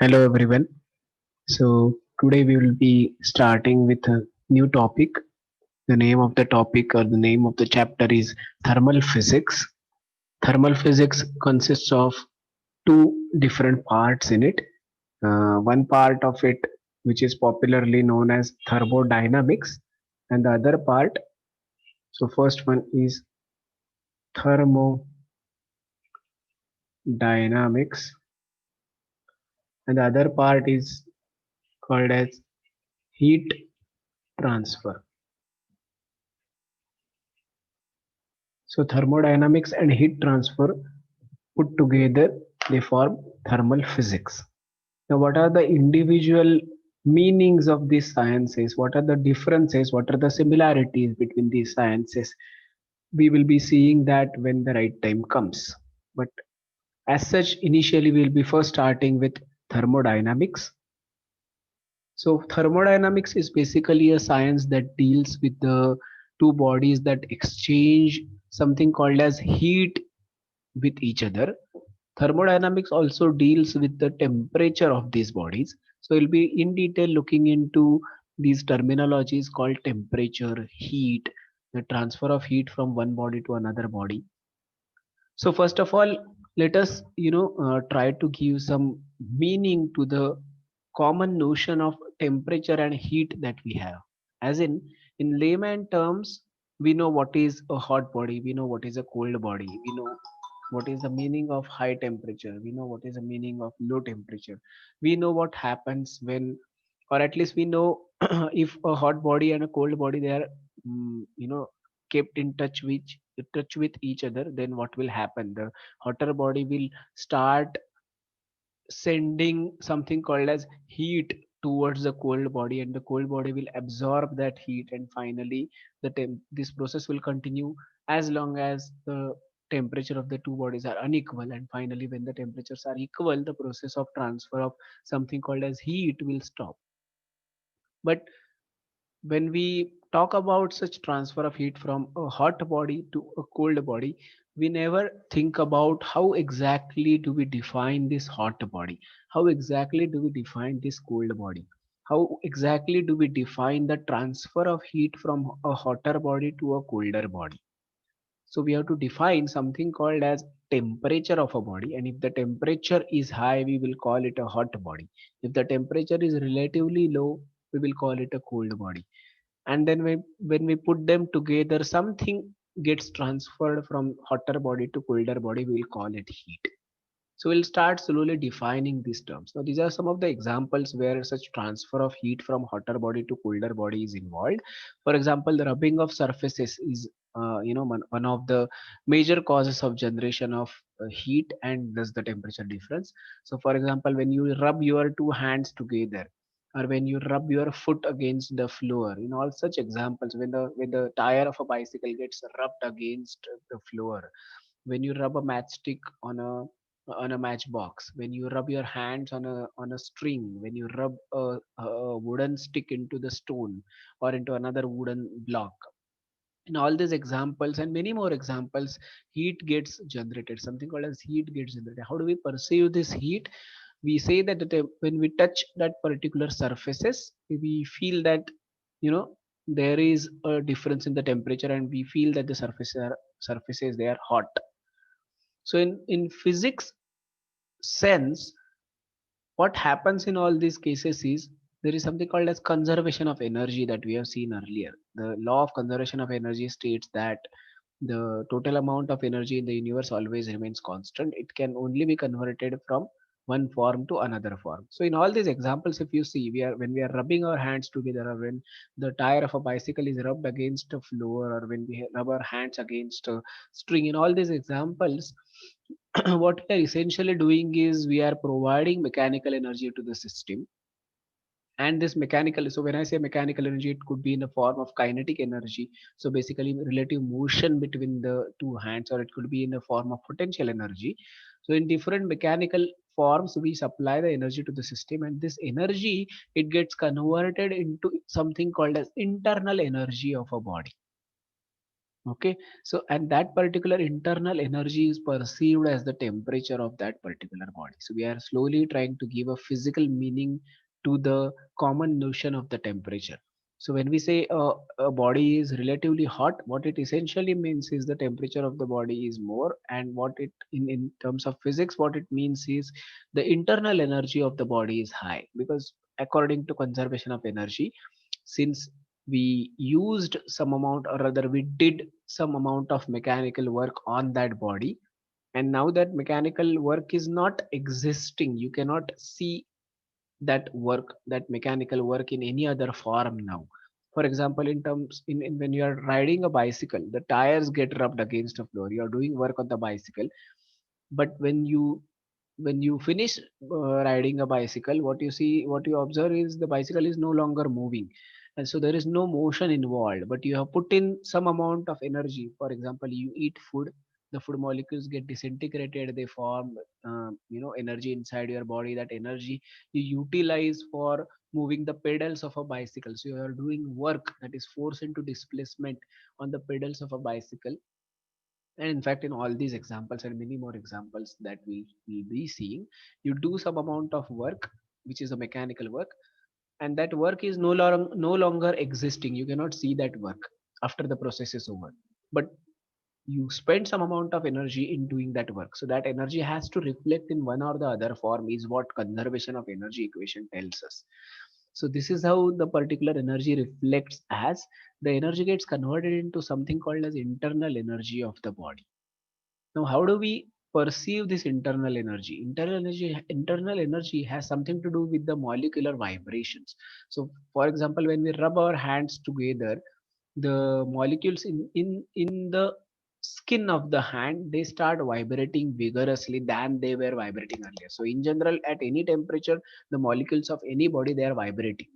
Hello everyone. So today we will be starting with a new topic. The name of the topic or the name of the chapter is thermal physics. Thermal physics consists of two different parts in it. One part of it, which is popularly known as thermodynamics, and the other part. So first one is thermodynamics, and the other part is called as heat transfer. So thermodynamics and heat transfer put together they form thermal physics. Now what are the individual meanings of these sciences? What are the differences? What are the similarities between these sciences? We will be seeing that when the right time comes. But as such, initially we will be first starting with thermodynamics. So thermodynamics is basically a science that deals with the two bodies that exchange something called as heat with each other. Thermodynamics also deals with the temperature of these bodies. So we'll be in detail looking into these terminologies called temperature, heat, the transfer of heat from one body to another body. So first of all, let us try to give some meaning to the common notion of temperature and heat that we have. As in layman terms, we know what is a hot body, we know what is a cold body, we know what is the meaning of high temperature, we know what is the meaning of low temperature, we know what happens when, or at least we know if a hot body and a cold body they are kept in touch with each other, then what will happen? The hotter body will start sending something called as heat towards the cold body, and the cold body will absorb that heat, and finally this process will continue as long as the temperature of the two bodies are unequal, and finally when the temperatures are equal, the process of transfer of something called as heat will stop. But when we talk about such transfer of heat from a hot body to a cold body, we never think about how exactly do we define this hot body, how exactly do we define this cold body, how exactly do we define the transfer of heat from a hotter body to a colder body. So we have to define something called as temperature of a body, and if the temperature is high we will call it a hot body, if the temperature is relatively low we will call it a cold body. And then when we put them together, something gets transferred from hotter body to colder body, we will call it heat. So we'll start slowly defining these terms. Now these are some of the examples where such transfer of heat from hotter body to colder body is involved. For example, the rubbing of surfaces is one of the major causes of generation of heat and thus the temperature difference. So for example, when you rub your two hands together, or when you rub your foot against the floor, in all such examples, when the tire of a bicycle gets rubbed against the floor, when you rub a matchstick on a matchbox, when you rub your hands on a string, when you rub a wooden stick into the stone or into another wooden block, in all these examples and many more examples, heat gets generated, something called as heat gets generated. How do we perceive this heat? We say that when we touch that particular surfaces, we feel that you know there is a difference in the temperature, and we feel that the surfaces they are hot. So in physics sense, what happens in all these cases is there is something called as conservation of energy that we have seen earlier. The law of conservation of energy states that the total amount of energy in the universe always remains constant. It can only be converted from one form to another form. So in all these examples, if you see, we are when we are rubbing our hands together, or when the tire of a bicycle is rubbed against a floor, or when we rub our hands against a string, in all these examples, what we are essentially doing is we are providing mechanical energy to the system. And this mechanical, so when I say mechanical energy, it could be in the form of kinetic energy, so basically relative motion between the two hands, or it could be in the form of potential energy. So in different mechanical forms we supply the energy to the system, and this energy, it gets converted into something called as internal energy of a body. Okay, so and that particular internal energy is perceived as the temperature of that particular body. So we are slowly trying to give a physical meaning to the common notion of the temperature. So when we say a body is relatively hot, what it essentially means is the temperature of the body is more, and what it in terms of physics, what it means is the internal energy of the body is high, because according to conservation of energy, since we used some amount, or rather we did some amount of mechanical work on that body, and now that mechanical work is not existing, you cannot see that work, that mechanical work in any other form now. For example, in terms in when you are riding a bicycle, the tires get rubbed against the floor, you are doing work on the bicycle, but when you finish riding a bicycle, what you see, what you observe is the bicycle is no longer moving, and so there is no motion involved, but you have put in some amount of energy. For example, you eat food, the food molecules get disintegrated, they form energy inside your body. That energy you utilize for moving the pedals of a bicycle, so you are doing work that is force into displacement on the pedals of a bicycle. And in fact, in all these examples and many more examples that we will be seeing, you do some amount of work, which is a mechanical work, and that work is no longer existing. You cannot see that work after the process is over. But you spend some amount of energy in doing that work. So that energy has to reflect in one or the other form, is what conservation of energy equation tells us. So this is how the particular energy reflects, as the energy gets converted into something called as internal energy of the body. Now, how do we perceive this internal energy? Internal energy has something to do with the molecular vibrations. So, for example, when we rub our hands together, the molecules in the skin of the hand, they start vibrating vigorously than they were vibrating earlier. So, in general, at any temperature, the molecules of any body, they are vibrating.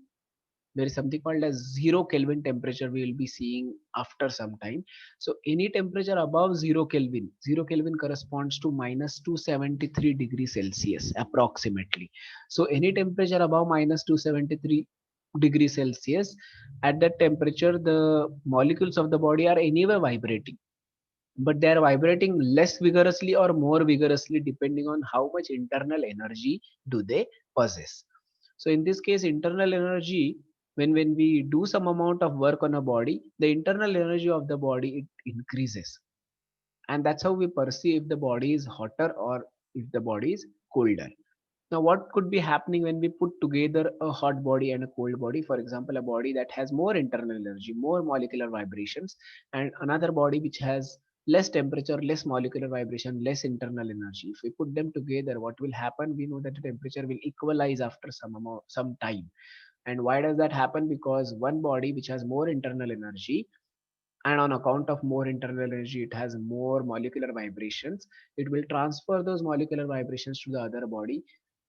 There is something called as 0 Kelvin temperature we will be seeing after some time. So any temperature above 0 Kelvin, 0 Kelvin corresponds to minus 273 degrees Celsius approximately. So any temperature above minus 273 degrees Celsius, at that temperature the molecules of the body are anyway vibrating, but they are vibrating less vigorously or more vigorously depending on how much internal energy do they possess. So in this case, internal energy, when we do some amount of work on a body, the internal energy of the body, it increases, and that's how we perceive if the body is hotter or if the body is colder. Now, what could be happening when we put together a hot body and a cold body? For example, a body that has more internal energy, more molecular vibrations, and another body which has less temperature, less molecular vibration, less internal energy. If we put them together, what will happen? We know that the temperature will equalize after some time. And why does that happen? Because one body which has more internal energy, and on account of more internal energy, it has more molecular vibrations, it will transfer those molecular vibrations to the other body,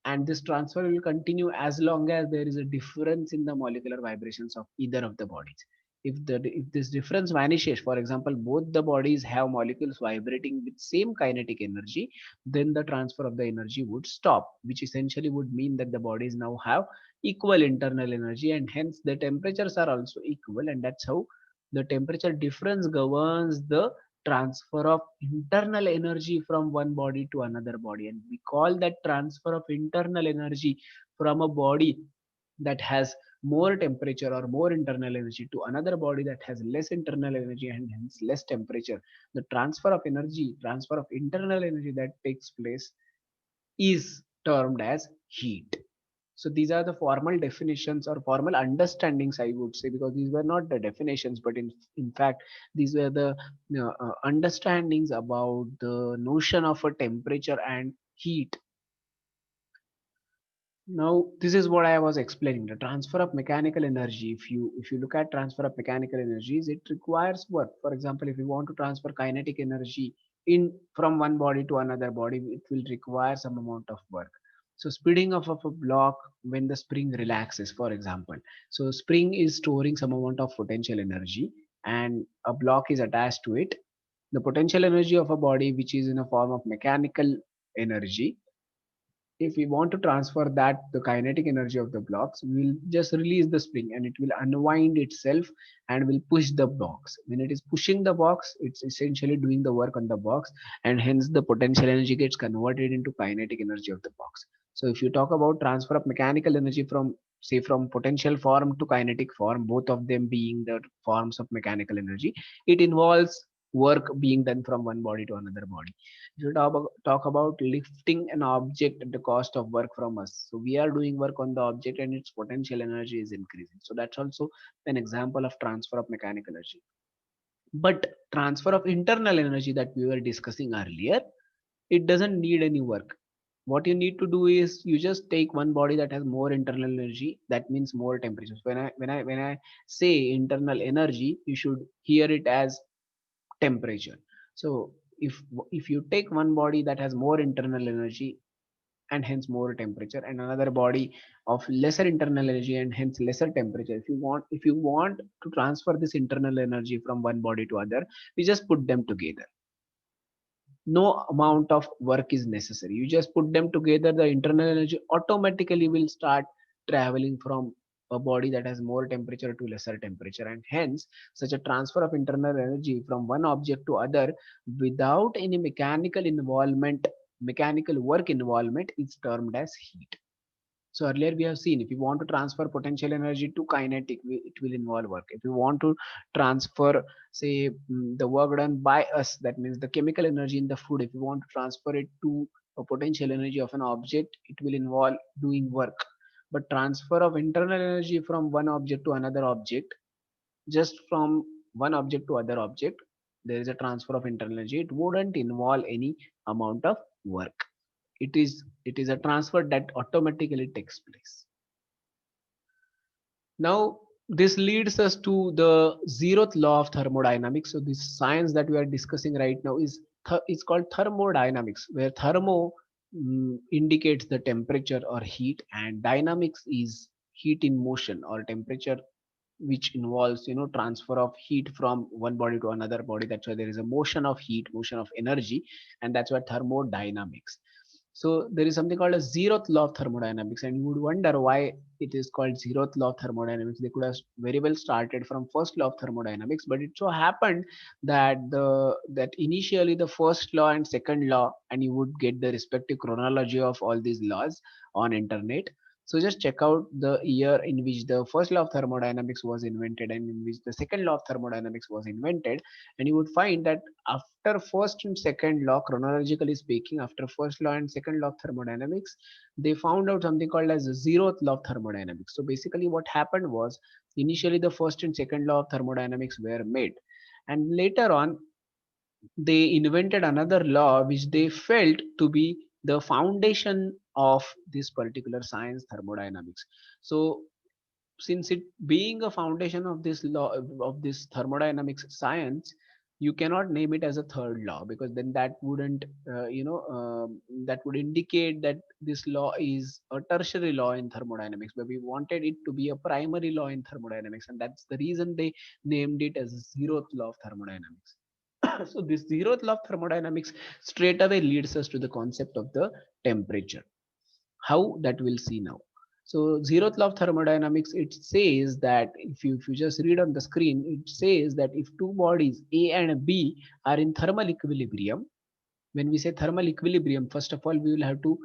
and this transfer will continue as long as there is a difference in the molecular vibrations of either of the bodies. If this difference vanishes, for example, both the bodies have molecules vibrating with same kinetic energy, then the transfer of the energy would stop, which essentially would mean that the bodies now have equal internal energy, and hence the temperatures are also equal, and that's how the temperature difference governs the transfer of internal energy from one body to another body, and we call that transfer of internal energy from a body that has more temperature or more internal energy to another body that has less internal energy and hence less temperature. The transfer of energy, transfer of internal energy that takes place, is termed as heat. So these are the formal definitions or formal understandings, I would say, because these were not the definitions, but in fact, these were the understandings about the notion of a temperature and heat. Now, this is what I was explaining. The transfer of mechanical energy. If you look at transfer of mechanical energies, it requires work. For example, if you want to transfer kinetic energy in from one body to another body, it will require some amount of work. So speeding of a block when the spring relaxes, for example. So spring is storing some amount of potential energy and a block is attached to it. The potential energy of a body, which is in a form of mechanical energy, if we want to transfer that the kinetic energy of the blocks, we will just release the spring and it will unwind itself and will push the box. When it is pushing the box, it's essentially doing the work on the box, and hence the potential energy gets converted into kinetic energy of the box. So if you talk about transfer of mechanical energy from, say, from potential form to kinetic form, both of them being the forms of mechanical energy, it involves work being done from one body to another body. If you talk about lifting an object at the cost of work from us, so we are doing work on the object and its potential energy is increasing. So that's also an example of transfer of mechanical energy. But transfer of internal energy that we were discussing earlier, it doesn't need any work. What you need to do is you just take one body that has more internal energy, that means more temperature. So when I say internal energy, you should hear it as temperature. So if you take one body that has more internal energy and hence more temperature, and another body of lesser internal energy and hence lesser temperature, if you want to transfer this internal energy from one body to other, we just put them together. No amount of work is necessary. You just put them together, the internal energy automatically will start traveling from a body that has more temperature to lesser temperature, and hence such a transfer of internal energy from one object to other without any mechanical work involvement is termed as heat. So earlier we have seen, if you want to transfer potential energy to kinetic, it will involve work. If you want to transfer, say, the work done by us, that means the chemical energy in the food, if you want to transfer it to a potential energy of an object, it will involve doing work. But transfer of internal energy from one object to another object, just from one object to other object, there is a transfer of internal energy. It wouldn't involve any amount of work. It is a transfer that automatically takes place. Now this leads us to the zeroth law of thermodynamics. So this science that we are discussing right now is called thermodynamics, where thermo indicates the temperature or heat, and dynamics is heat in motion or temperature, which involves transfer of heat from one body to another body. That's why there is a motion of heat, motion of energy, and that's why thermodynamics. So there is something called a zeroth law of thermodynamics, and you would wonder why it is called zeroth law of thermodynamics. They could have very well started from first law of thermodynamics, but it so happened that that initially the first law and second law, and you would get the respective chronology of all these laws on internet. So just check out the year in which the first law of thermodynamics was invented and in which the second law of thermodynamics was invented, and you would find that after first and second law, chronologically speaking, after first law and second law of thermodynamics, they found out something called as the zeroth law of thermodynamics. So basically what happened was, initially the first and second law of thermodynamics were made, and later on they invented another law which they felt to be the foundation of this particular science, thermodynamics. So since it being a foundation of this law, of this thermodynamics science, you cannot name it as a third law, because then that wouldn't that would indicate that this law is a tertiary law in thermodynamics, but we wanted it to be a primary law in thermodynamics, and that's the reason they named it as zeroth law of thermodynamics. So this zeroth law of thermodynamics straight away leads us to the concept of the temperature. How, that we'll see now. So zeroth law of thermodynamics, it says that if you just read on the screen, it says that if two bodies A and B are in thermal equilibrium. When we say thermal equilibrium, first of all we will have to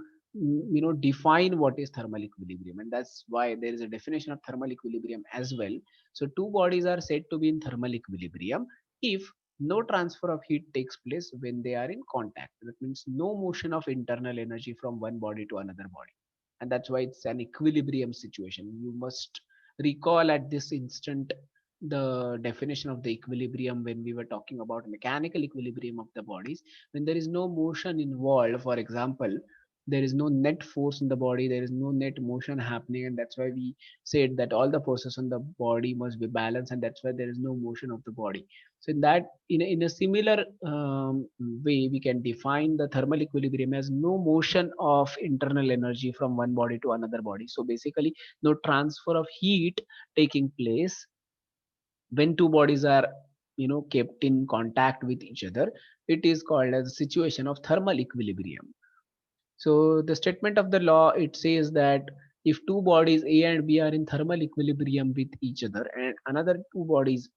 define what is thermal equilibrium, and that's why there is a definition of thermal equilibrium as well. So two bodies are said to be in thermal equilibrium if no transfer of heat takes place when they are in contact. That means no motion of internal energy from one body to another body, and that's why it's an equilibrium situation. You must recall at this instant the definition of the equilibrium when we were talking about mechanical equilibrium of the bodies. When there is no motion involved, for example, there is no net force in the body, there is no net motion happening, and that's why we said that all the forces on the body must be balanced, and that's why there is no motion of the body. So in that, in a similar way, we can define the thermal equilibrium as no motion of internal energy from one body to another body. So basically no transfer of heat taking place when two bodies are kept in contact with each other. It is called as a situation of thermal equilibrium. So the statement of the law, it says that if two bodies A and B are in thermal equilibrium with each other, and another two bodies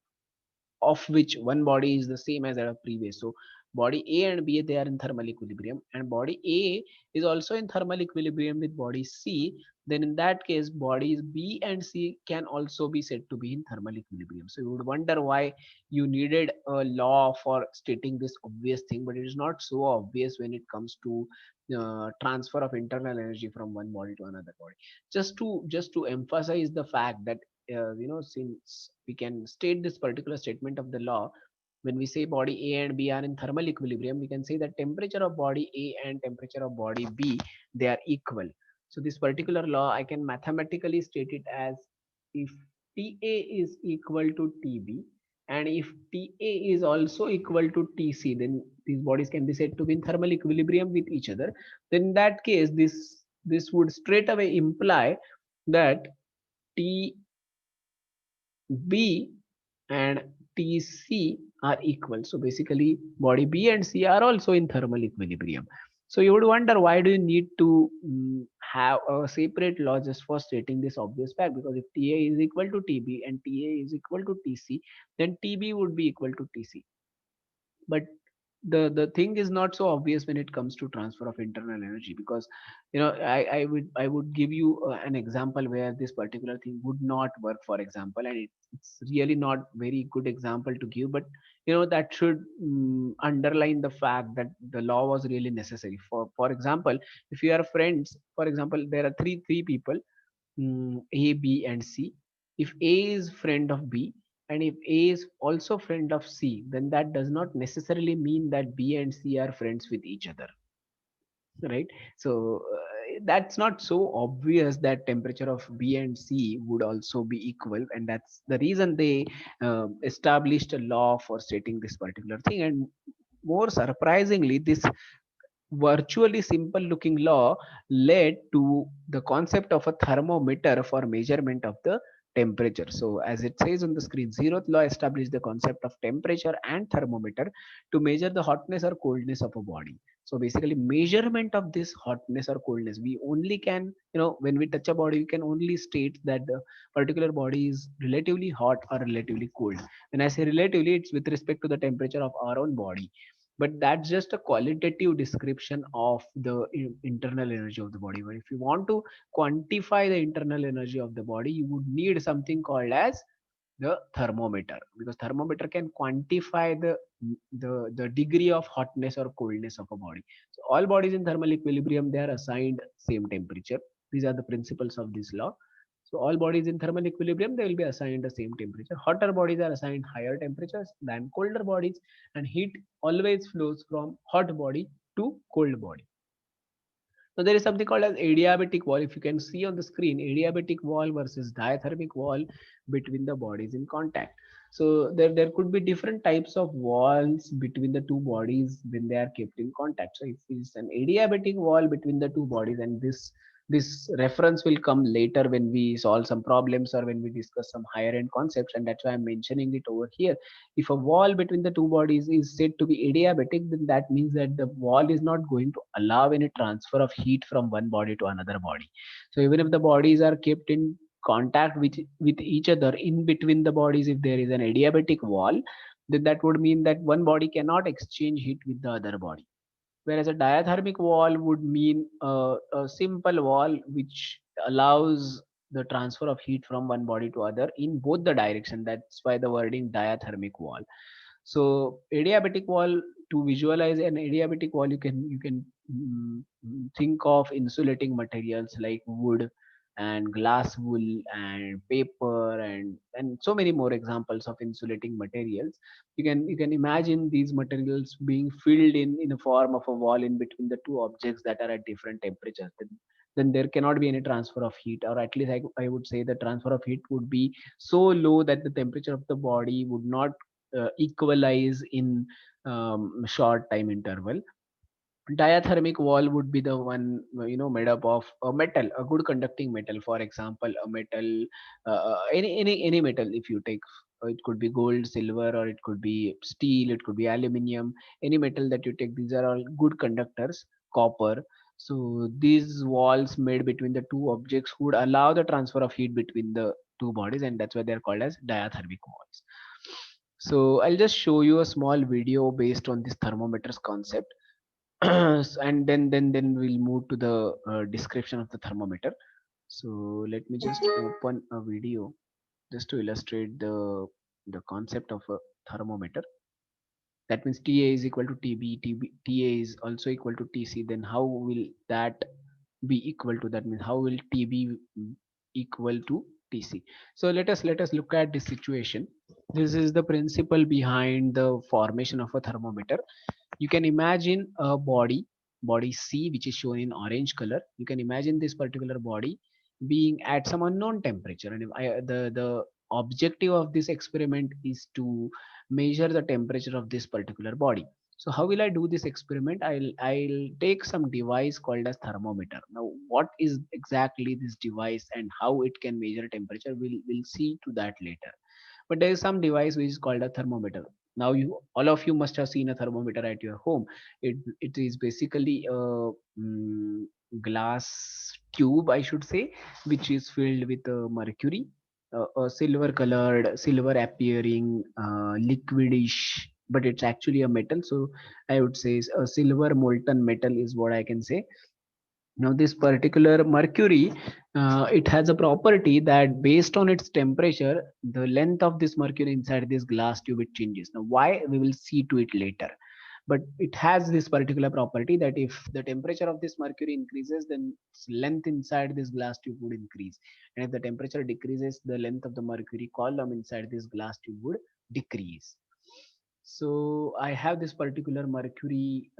of which one body is the same as our previous. So body A and B, they are in thermal equilibrium, and body A is also in thermal equilibrium with body C. Then in that case, bodies B and C can also be said to be in thermal equilibrium. So you would wonder why you needed a law for stating this obvious thing, but it is not so obvious when it comes to transfer of internal energy from one body to another body. Just to emphasize the fact that since we can state this particular statement of the law, when we say body A and B are in thermal equilibrium, we can say that temperature of body A and temperature of body B, they are equal. So this particular law, I can mathematically state it as, if TA is equal to TB and if TA is also equal to TC, then these bodies can be said to be in thermal equilibrium with each other. Then in that case, this would straight away imply that TB and TC are equal. So basically body B and C are also in thermal equilibrium. So you would wonder, why do you need to have a separate law just for stating this obvious fact? Because if TA is equal to TB and TA is equal to TC, then TB would be equal to TC. But the thing is not so obvious when it comes to transfer of internal energy, because I would give you an example where this particular thing would not work, for example, and it's really not very good example to give, but that should underline the fact that the law was really necessary. For example, if you are friends, for example, there are three people, A, B, and C. If A is friend of B and if A is also friend of C, then that does not necessarily mean that B and C are friends with each other, right? So that's not so obvious that temperature of B and C would also be equal, and that's the reason they established a law for stating this particular thing. And more surprisingly, this virtually simple looking law led to the concept of a thermometer for measurement of the temperature. So as it says on the screen, zeroth law established the concept of temperature and thermometer to measure the hotness or coldness of a body. So basically measurement of this hotness or coldness, we only can, when we touch a body, we can only state that the particular body is relatively hot or relatively cold. When I say relatively, it's with respect to the temperature of our own body, but that's just a qualitative description of the internal energy of the body. But if you want to quantify the internal energy of the body, you would need something called as the thermometer, because thermometer can quantify the degree of hotness or coldness of a body. So all bodies in thermal equilibrium, they are assigned same temperature. These are the principles of this law. So all bodies in thermal equilibrium, they will be assigned the same temperature. Hotter bodies are assigned higher temperatures than colder bodies, and heat always flows from hot body to cold body. Now there is something called as adiabatic wall. If you can see on the screen, adiabatic wall versus diathermic wall between the bodies in contact. So there could be different types of walls between the two bodies when they are kept in contact. So if it's an adiabatic wall between the two bodies, and this reference will come later when we solve some problems or when we discuss some higher end concepts, and that's why I'm mentioning it over here. If a wall between the two bodies is said to be adiabatic, then that means that the wall is not going to allow any transfer of heat from one body to another body. So even if the bodies are kept in contact with each other, in between the bodies, if there is an adiabatic wall, then that would mean that one body cannot exchange heat with the other body. Whereas a diathermic wall would mean a simple wall which allows the transfer of heat from one body to other in both the direction. That's why the wording diathermic wall. So adiabatic wall, to visualize an adiabatic wall, you can think of insulating materials like wood and glass wool and paper and so many more examples of insulating materials. You can imagine these materials being filled in a form of a wall in between the two objects that are at different temperatures. Then there cannot be any transfer of heat, or at least I would say the transfer of heat would be so low that the temperature of the body would not equalize in short time interval. Diathermic wall would be the one made up of a metal, a good conducting metal. For example, a metal, any metal. If you take, it could be gold, silver, or it could be steel, it could be aluminum. Any metal that you take, these are all good conductors. Copper. So these walls made between the two objects would allow the transfer of heat between the two bodies, and that's why they're called as diathermic walls. So I'll just show you a small video based on this thermometers concept. And then we'll move to the description of the thermometer. So let me just open a video just to illustrate the concept of a thermometer. That means Ta is equal to Tb, Ta is also equal to Tc. Then how will that be equal to? That means how will Tb equal to Tc? So let us look at this situation. This is the principle behind the formation of a thermometer. You can imagine a body C, which is shown in orange color. You can imagine this particular body being at some unknown temperature, and if the objective of this experiment is to measure the temperature of this particular body. So how will I do this experiment? I'll take some device called as thermometer. Now what is exactly this device and how it can measure temperature, we'll see to that later. But there is some device which is called a thermometer. Now you all of you must have seen a thermometer at your home. It is basically a glass tube, I should say, which is filled with mercury, a silver colored, silver appearing, liquidish, but it's actually a metal. So I would say a silver molten metal is what I can say. Now this particular mercury, it has a property that based on its temperature, the length of this mercury inside this glass tube, it changes. Now why, we will see to it later. But it has this particular property that if the temperature of this mercury increases, then its length inside this glass tube would increase, and if the temperature decreases, the length of the mercury column inside this glass tube would decrease. So I have this particular mercury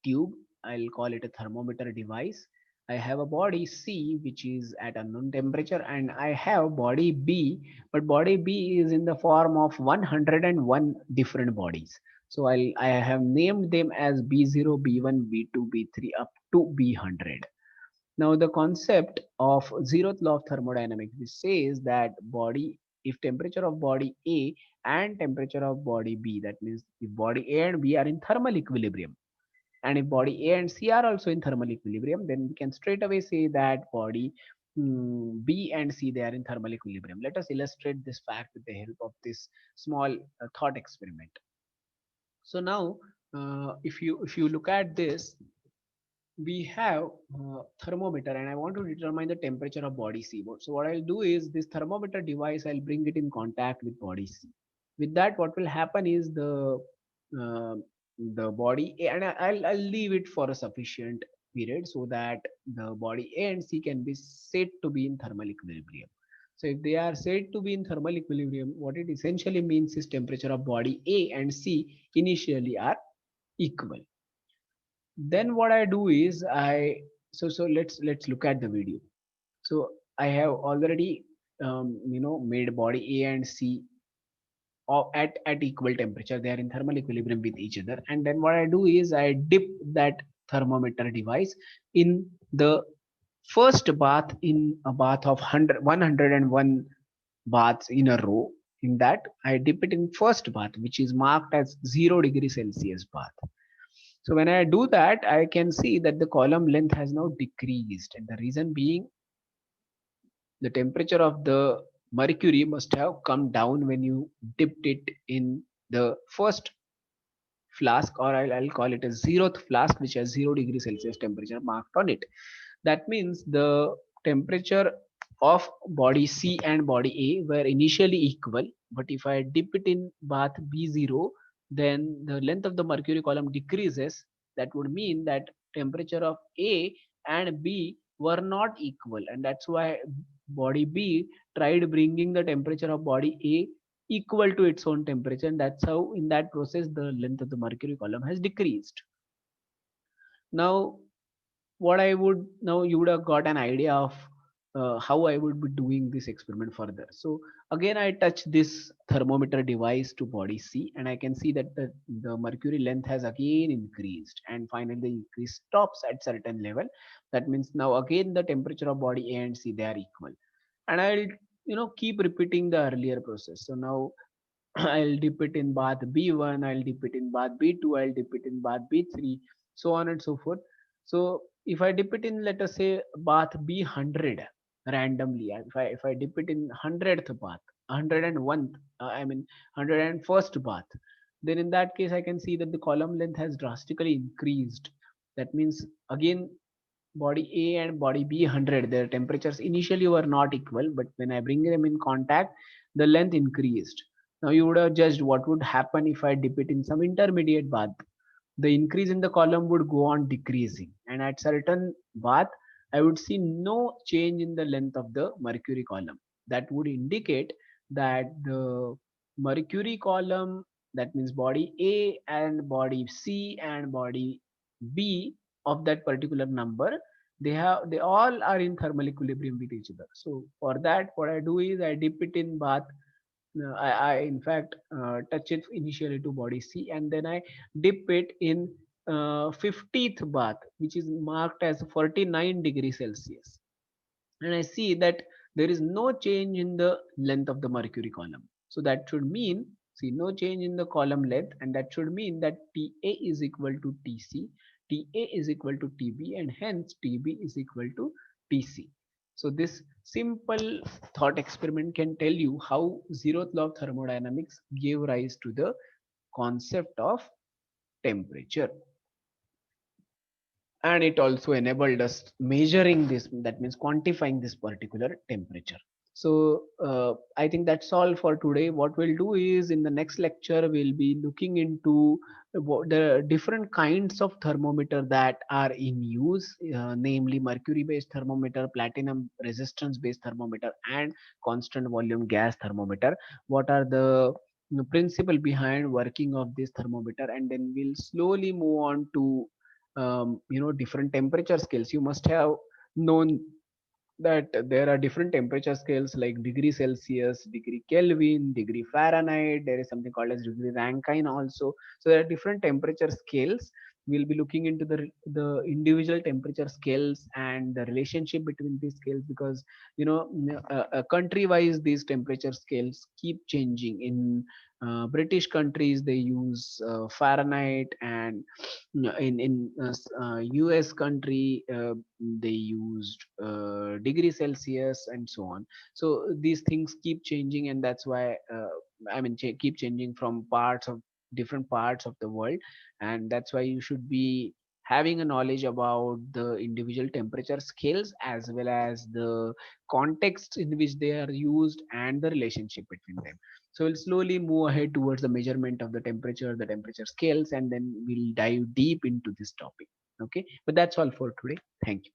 tube. I'll call it a thermometer device. I have a body C which is at unknown temperature, and I have body B, but body B is in the form of 101 different bodies. So I have named them as B0, B1, B2, B3 up to B100. Now the concept of zeroth law of thermodynamics, which says that body, if temperature of body A and temperature of body B, that means if body A and B are in thermal equilibrium, and if body A and C are also in thermal equilibrium, then we can straight away say that body B and C, they are in thermal equilibrium. Let us illustrate this fact with the help of this small thought experiment. So now, if you look at this, we have thermometer, and I want to determine the temperature of body C. So what I'll do is this thermometer device, I'll bring it in contact with body C. With that, what will happen is uh, the body A, and I'll leave it for a sufficient period so that the body A and C can be said to be in thermal equilibrium. So if they are said to be in thermal equilibrium, what it essentially means is temperature of body A and C initially are equal. Then what I do is let's look at the video. So I have already made body A and C at equal temperature. They are in thermal equilibrium with each other, and then what I do is I dip that thermometer device in the first bath, in a bath of 101 baths in a row. In that, I dip it in first bath, which is marked as 0 degree Celsius bath. So when I do that, I can see that the column length has now decreased, and the reason being the temperature of the mercury must have come down when you dipped it in the first flask, or I'll call it a zeroth flask, which has 0 degree Celsius temperature marked on it. That means the temperature of body C and body A were initially equal, but if I dip it in bath B0, then the length of the mercury column decreases. That would mean that temperature of A and B were not equal, and that's why body B tried bringing the temperature of body A equal to its own temperature, and that's how in that process the length of the mercury column has decreased. Now what I would, now you would have got an idea of how I would be doing this experiment further. So again, I touch this thermometer device to body C, and I can see that the mercury length has again increased, and finally the increase stops at certain level. That means now again the temperature of body A and C, they are equal, and I'll keep repeating the earlier process. So now I'll dip it in bath B1, I'll dip it in bath B2, I'll dip it in bath B3, so on and so forth. So if I dip it in, let us say, bath B100 randomly, if I dip it in 100th bath, 101th, I mean 101st bath, then in that case I can see that the column length has drastically increased. That means again body A and body B100, their temperatures initially were not equal, but when I bring them in contact, the length increased. Now you would have judged what would happen if I dip it in some intermediate bath. The increase in the column would go on decreasing, and at certain bath I would see no change in the length of the mercury column. That would indicate that the mercury column, that means body A and body C and body B of that particular number, they all are in thermal equilibrium with each other. So for that, what I do is I dip it in bath. I in fact touch it initially to body C, and then I dip it in 50th bath, which is marked as 49 degrees Celsius, and I see that there is no change in the length of the mercury column. So that should mean, see, no change in the column length, and that should mean that TA is equal to TC, TA is equal to TB, and hence TB is equal to TC. So this simple thought experiment can tell you how zeroth law of thermodynamics gave rise to the concept of temperature, and it also enabled us measuring this, that means quantifying this particular temperature. So I think that's all for today. What we'll do is in the next lecture we'll be looking into the different kinds of thermometer that are in use, namely mercury based thermometer, platinum resistance based thermometer, and constant volume gas thermometer. What are the principle behind working of this thermometer, and then we'll slowly move on to different temperature scales. You must have known that there are different temperature scales like degree Celsius, degree Kelvin, degree Fahrenheit. There is something called as degree Rankine also. So there are different temperature scales. We'll be looking into the individual temperature scales and the relationship between these scales, because country wise these temperature scales keep changing. In British countries they use Fahrenheit, and in US country they used degree Celsius and so on. So these things keep changing, and that's why keep changing from parts of different parts of the world, and that's why you should be having a knowledge about the individual temperature scales as well as the context in which they are used and the relationship between them. So we'll slowly move ahead towards the measurement of the temperature scales, and then we'll dive deep into this topic. Okay, but that's all for today. Thank you.